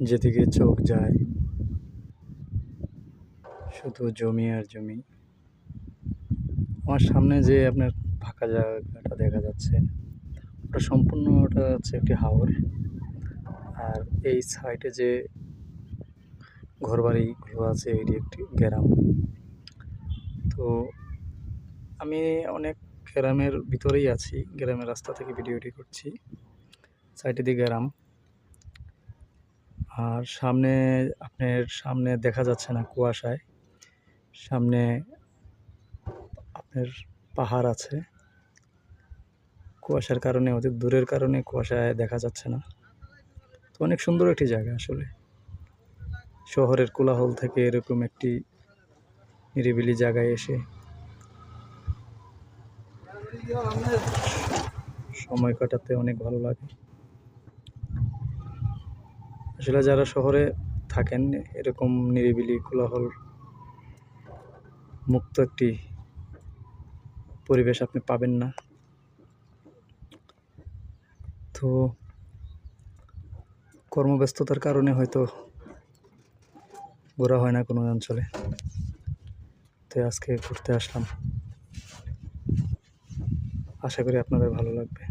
যেদিকে চোখ যায় শুধু জমি আর জমি। আমার সামনে যে আপনার ফাঁকা জায়গাটা দেখা যাচ্ছে, ওটা সম্পূর্ণ ওটা হচ্ছে একটি হাওর। আর এই সাইডে যে ঘরবাড়িগুলো আছে এটি একটি গ্রাম। তো আমি অনেক গ্রামের ভিতরেই আছি, গ্রামের রাস্তা থেকে ভিডিওটি করছি। সাইডে দিয়ে গ্রাম, আর সামনে দেখা যাচ্ছে না কুয়াশায়। সামনে আপনার পাহাড় আছে, কুয়াশার কারণে অধিক দূরের কারণে কুয়াশায় দেখা যাচ্ছে না। তো অনেক সুন্দর একটি জায়গা আসলে, শহরের কোলাহল থেকে এরকম একটি নিরিবিলি জায়গায় এসে সময় কাটাতে অনেক ভালো লাগে। আসলে যারা শহরে থাকেন এরকম নিরিবিলি কোলাহল মুক্ত একটি পরিবেশ আপনি পাবেন না। তো কর্মব্যস্ততার কারণে হয়তো ঘোরা হয় না কোনো অঞ্চলে, তো আজকে ঘুরতে আসলাম। আশা করি আপনাদের ভালো লাগবে।